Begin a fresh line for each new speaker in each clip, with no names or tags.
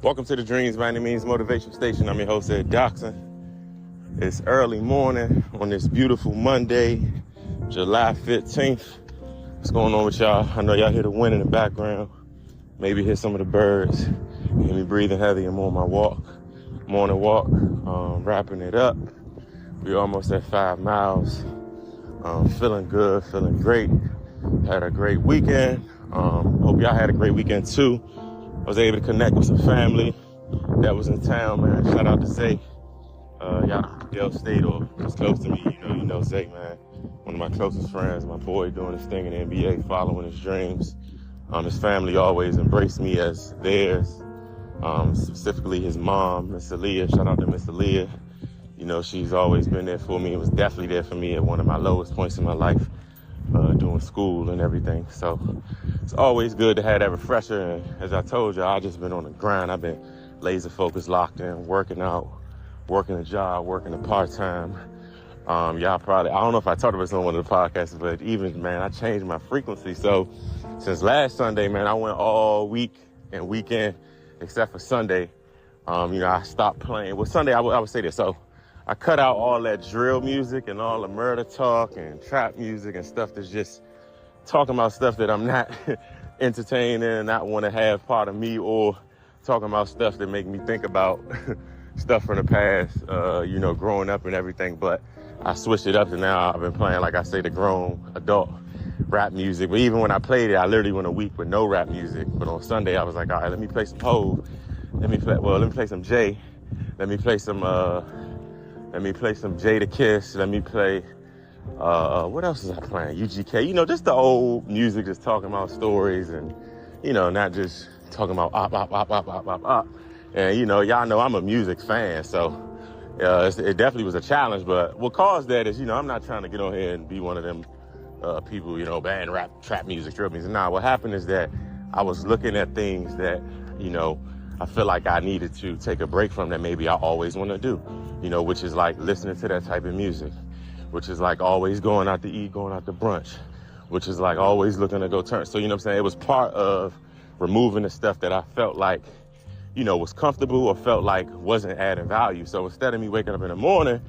Welcome to the Dreams by Any Means Motivation Station. I'm your host, Ed Doxson. It's early morning on this beautiful Monday, July 15th. What's going on with y'all? I know y'all hear the wind in the background. Maybe hear some of the birds. Hear me breathing heavy. I'm on my morning walk, wrapping it up. We're almost at 5 miles. Feeling good, feeling great. Had a great weekend. Hope y'all had a great weekend too. I was able to connect with some family that was in town, man. Shout out to Zay. Y'all Dale State or just close to me. You know Zay, man. One of my closest friends, my boy doing his thing in the NBA, following his dreams. His family always embraced me as theirs. Specifically his mom, Miss Aaliyah. Shout out to Miss Aaliyah. You know, she's always been there for me. It was definitely there for me at one of my lowest points in my life, doing school and everything. So it's always good to have that refresher. And as I told you, I've just been on the grind. I've been laser focused, locked in, working out, working a job, working a part-time. Y'all probably, I don't know if I talked about this on one of the podcasts, but even, man, I changed my frequency. So since last Sunday, man, I went all week and weekend, except for Sunday. I stopped playing. Well, Sunday, I would say this. So I cut out all that drill music and all the murder talk and trap music and stuff that's just talking about stuff that I'm not entertaining and not want to have part of me, or talking about stuff that make me think about stuff from the past, growing up and everything. But I switched it up to now I've been playing, like I say, the grown adult rap music. But even when I played it, I literally went a week with no rap music. But on Sunday, I was like, all right, let me play some Hov. Let me play some Jay. Let me play some Jay the Kiss. Let me play, what else is I playing? UGK, just the old music, just talking about stories and, not just talking about op. And, y'all know I'm a music fan, so it definitely was a challenge. But what caused that is, I'm not trying to get on here and be one of them people, band rap, trap music, drill music. Nah, what happened is that I was looking at things that, I feel like I needed to take a break from that maybe I always want to do, which is like listening to that type of music, which is like always going out to eat, going out to brunch, which is like always looking to go turn. So, what I'm saying? It was part of removing the stuff that I felt like, was comfortable or felt like wasn't adding value. So instead of me waking up in the morning,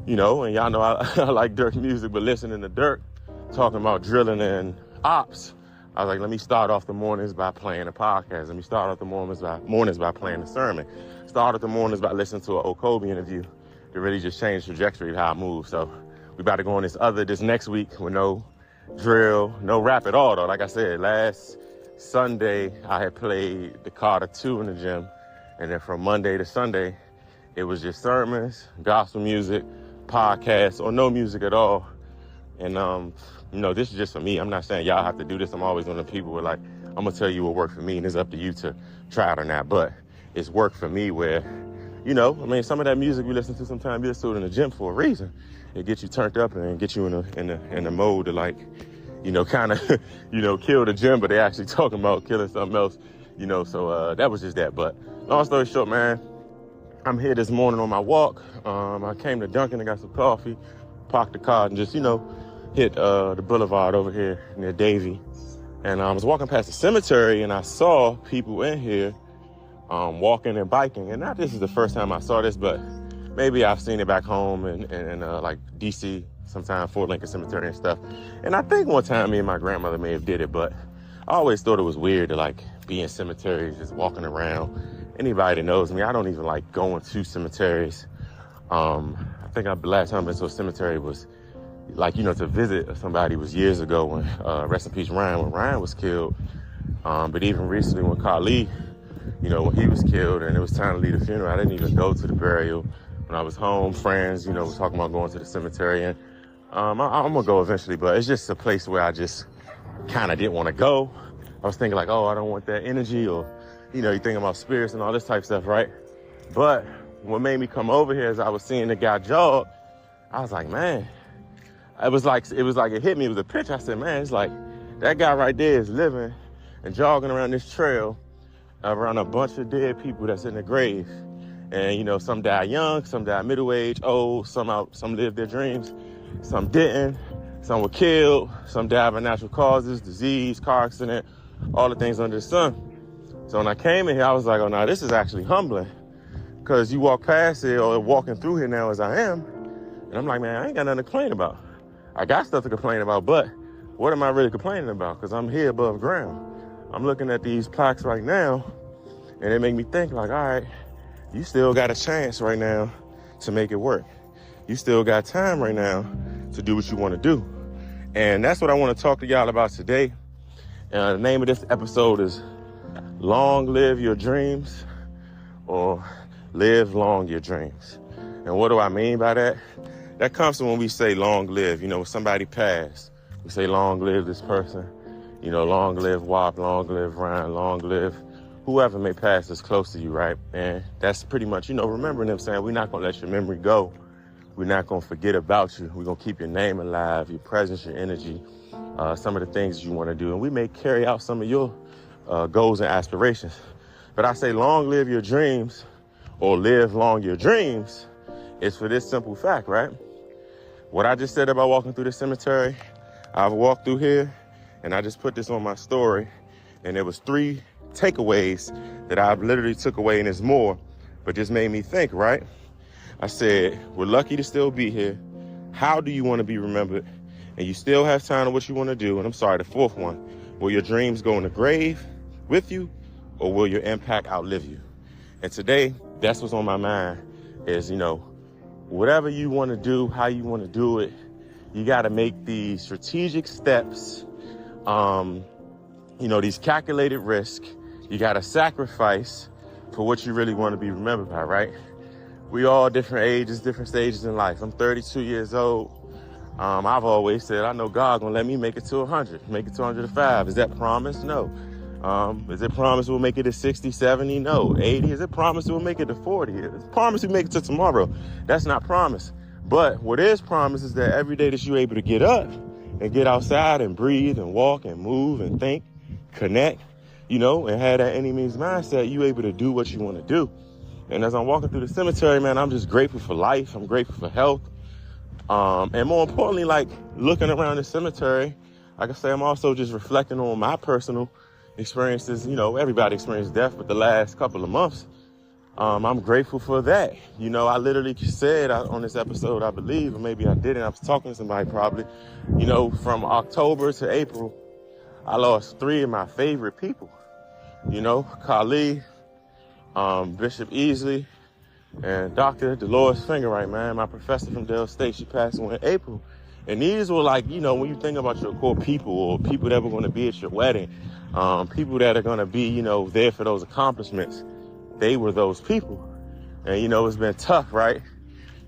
and y'all know I like Dirk music, but listening to Dirk talking about drilling and ops, I was like, let me start off the mornings by playing a podcast. Let me start off the mornings by playing a sermon. Start off the mornings by listening to an Okobe interview to really just change the trajectory of how I move. So we about to go on this next week with no drill, no rap at all, though. Like I said, last Sunday, I had played the Carter 2 in the gym. And then from Monday to Sunday, it was just sermons, gospel music, podcasts, or no music at all. And, this is just for me. I'm not saying y'all have to do this. I'm always one of the people where, like, I'm going to tell you what worked for me, and it's up to you to try it or not. But it's worked for me where, some of that music we listen to sometimes, you listen to it in the gym for a reason. It gets you turned up and get you in the mode to, like, kind of, kill the gym, but they actually talking about killing something else, so that was just that. But long story short, man, I'm here this morning on my walk. I came to Dunkin' and got some coffee, parked the car, and just, hit the boulevard over here near Davie. And I was walking past the cemetery, and I saw people in here walking and biking. And not this is the first time I saw this, but maybe I've seen it back home in like D.C., sometime Fort Lincoln Cemetery and stuff. And I think one time me and my grandmother may have did it, but I always thought it was weird to like be in cemeteries, just walking around. Anybody that knows me, I don't even like going to cemeteries. I think the last time I've been to a cemetery was like, to visit somebody was years ago when, rest in peace, Ryan, when Ryan was killed. But even recently when Khalid, when he was killed and it was time to leave the funeral, I didn't even go to the burial. When I was home, friends, was talking about going to the cemetery, and I'm going to go eventually, but it's just a place where I just kind of didn't want to go. I was thinking like, oh, I don't want that energy, or, you think about spirits and all this type of stuff, right? But what made me come over here is I was seeing the guy jog. I was like, man, it was like it hit me. It was a pitch. I said, man, it's like that guy right there is living and jogging around this trail around a bunch of dead people that's in the grave. And, some die young, some die middle-aged, old, some lived their dreams, some didn't, some were killed, some died by natural causes, disease, car accident, all the things under the sun. So when I came in here, I was like, oh, no, this is actually humbling. Because you walk past it or walking through here now as I am, and I'm like, man, I ain't got nothing to complain about. I got stuff to complain about, but what am I really complaining about? Because I'm here above ground. I'm looking at these plaques right now, and they make me think like, all right, you still got a chance right now to make it work. You still got time right now to do what you want to do. And that's what I want to talk to y'all about today. The name of this episode is Long Live Your Dreams, or Live Long Your Dreams. And what do I mean by that? That comes from when we say long live. You know, when somebody passed, we say long live this person. You know, long live WAP, long live Ryan, long live whoever may pass that's close to you, right? And that's pretty much, you know, remembering them, saying we're not going to let your memory go. We're not going to forget about you. We're going to keep your name alive, your presence, your energy, some of the things you want to do. And we may carry out some of your goals and aspirations. But I say long live your dreams, or live long your dreams, is for this simple fact, right? What I just said about walking through the cemetery, I've walked through here, and I just put this on my story, and there was 3 takeaways that I literally took away, and there's more, but just made me think, right? I said, we're lucky to still be here. How do you want to be remembered? And you still have time to what you want to do. And I'm sorry, the 4th one, will your dreams go in the grave with you, or will your impact outlive you? And today, that's what's on my mind is, you know, whatever you want to do, how you want to do it, you got to make these strategic steps, you know, these calculated risks. You got to sacrifice for what you really want to be remembered by, right? We all different ages, different stages in life. I'm 32 years old. I've always said, I know God gonna let me make it to 100, make it to 105. Is that promise? No. Is it promise we'll make it to 60, 70? No. 80? Is it promise we'll make it to 40? Is it promise we make it to tomorrow? That's not promise. But what is promise is that every day that you're able to get up and get outside and breathe and walk and move and think, connect, you know, and have that any means mindset, you able to do what you want to do. And as I'm walking through the cemetery, man, I'm just grateful for life. I'm grateful for health. And more importantly, like looking around the cemetery, like I say, I'm also just reflecting on my personal experiences. You know, everybody experienced death, but the last couple of months, I'm grateful for that. You know, I literally said on this episode, I believe, or maybe I didn't, I was talking to somebody probably, you know, from October to April, I lost 3 of my favorite people. You know, Kali, Bishop Easley, and Dr. Dolores Fingerwright, man, my professor from Dale State. She passed away in April. And these were like, you know, when you think about your core people, or people that were going to be at your wedding, people that are going to be, you know, there for those accomplishments, they were those people. And, you know, it's been tough, right?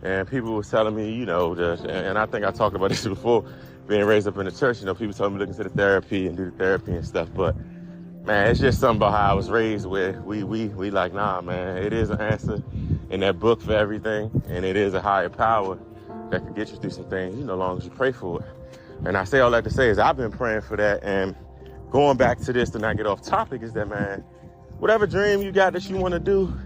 And people were telling me, you know, and I think I talked about this before, being raised up in the church, you know, people told me look into the therapy and do the therapy and stuff. But man, it's just something about how I was raised where we like, nah, man, it is an answer in that book for everything. And it is a higher power that can get you through some things, you know, as long as you pray for it. And I say all that to say is I've been praying for that. And going back to this to not get off topic is that, man, whatever dream you got that you want to do,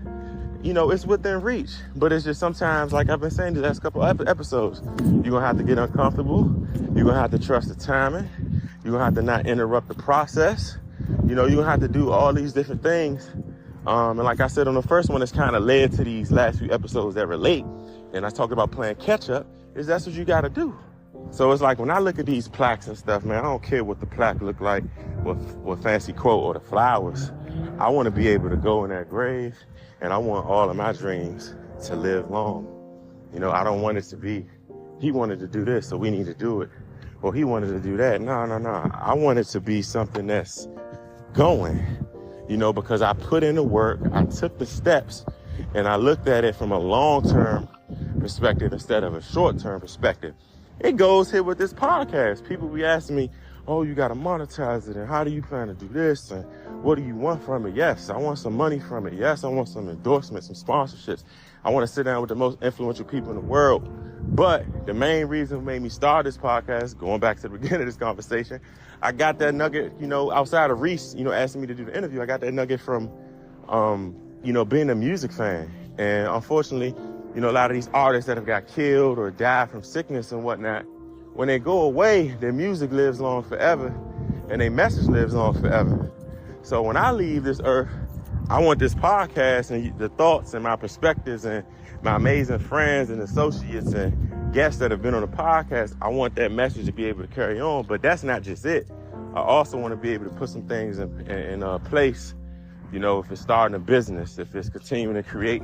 you know, it's within reach. But it's just sometimes, like I've been saying the last couple episodes, you're going to have to get uncomfortable. You're going to have to trust the timing. You're going to have to not interrupt the process. You know, you're going to have to do all these different things. And like I said on the first one, it's kind of led to these last few episodes that relate. And I talked about playing catch up, is that's what you got to do. So it's like when I look at these plaques and stuff, man, I don't care what the plaque look like, what fancy quote or the flowers. I want to be able to go in that grave, and I want all of my dreams to live long. You know, I don't want it to be, he wanted to do this, so we need to do it. Or he wanted to do that. No. I want it to be something that's going, you know, because I put in the work, I took the steps, and I looked at it from a long-term perspective instead of a short-term perspective. It goes here with this podcast. People be asking me, oh, you got to monetize it, and how do you plan to do this, and what do you want from it? Yes, I want some money from it. Yes, I want some endorsements, some sponsorships. I want to sit down with the most influential people in the world. But the main reason made me start this podcast, going back to the beginning of this conversation, I got that nugget, you know, outside of Reese, you know, asking me to do the interview. I got that nugget from, you know, being a music fan. And unfortunately, you know, a lot of these artists that have got killed or died from sickness and whatnot, when they go away, their music lives on forever and their message lives on forever. So when I leave this earth, I want this podcast and the thoughts and my perspectives and my amazing friends and associates and guests that have been on the podcast, I want that message to be able to carry on. But that's not just it. I also want to be able to put some things in place, you know, if it's starting a business, if it's continuing to create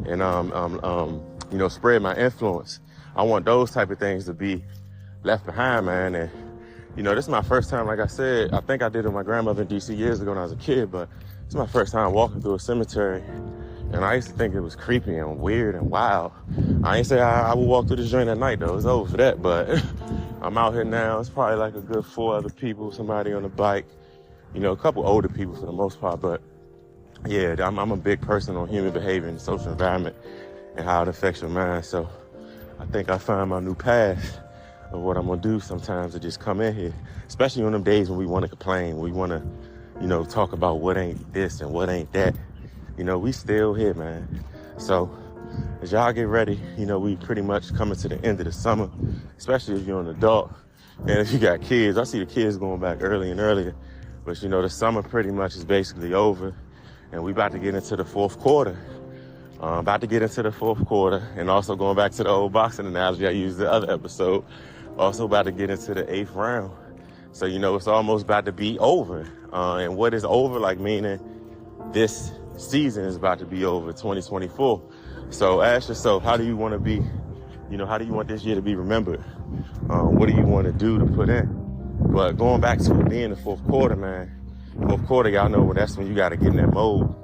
and, you know, spread my influence. I want those type of things to be left behind, man. And, you know, this is my first time, like I said, I think I did it with my grandmother in DC years ago when I was a kid, but it's my first time walking through a cemetery. And I used to think it was creepy and weird and wild. I ain't say I would walk through this joint at night, though. It's over for that, but I'm out here now. It's probably like a good 4 other people, somebody on a bike, you know, a couple older people for the most part. But yeah, I'm a big person on human behavior and social environment and how it affects your mind. So I think I found my new path of what I'm gonna do sometimes to just come in here, especially on them days when we want to complain, we want to, you know, talk about what ain't this and what ain't that. You know, we still here, man. So as y'all get ready, you know, we pretty much coming to the end of the summer, especially if you're an adult and if you got kids. I see the kids going back early and earlier, but you know, the summer pretty much is basically over and we about to get into the fourth quarter. And also going back to the old boxing analogy I used the other episode, also about to get into the 8th round. So, you know, it's almost about to be over. And what is over, like meaning this season is about to be over, 2024. So ask yourself, how do you want to be, you know, how do you want this year to be remembered? What do you want to do to put in? But going back to it being the fourth quarter, man, fourth quarter, y'all know that's when you got to get in that mode.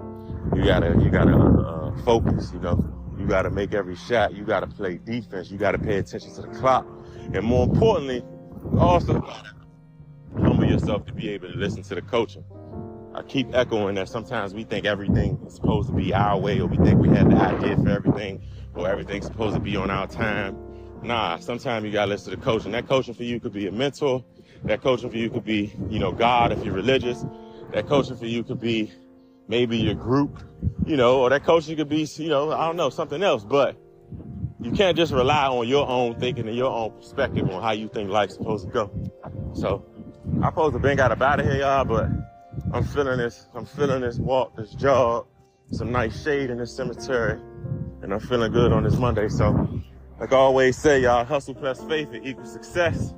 You gotta focus, you know, you got to make every shot. You got to play defense. You got to pay attention to the clock. And more importantly, also humble yourself to be able to listen to the coaching. I keep echoing that sometimes we think everything is supposed to be our way, or we think we have the idea for everything, or everything's supposed to be on our time. Nah, sometimes you got to listen to the coaching. That coaching for you could be a mentor. That coaching for you could be, you know, God if you're religious. That coaching for you could be maybe your group, you know, or that coaching could be, you know, I don't know, something else. But you can't just rely on your own thinking and your own perspective on how you think life's supposed to go. So I'm supposed to been out of here, y'all, but I'm feeling this walk, this jog, some nice shade in this cemetery, and I'm feeling good on this Monday. So like I always say, y'all, hustle plus faith equals success.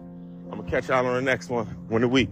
I'm gonna catch y'all on the next one, win the week.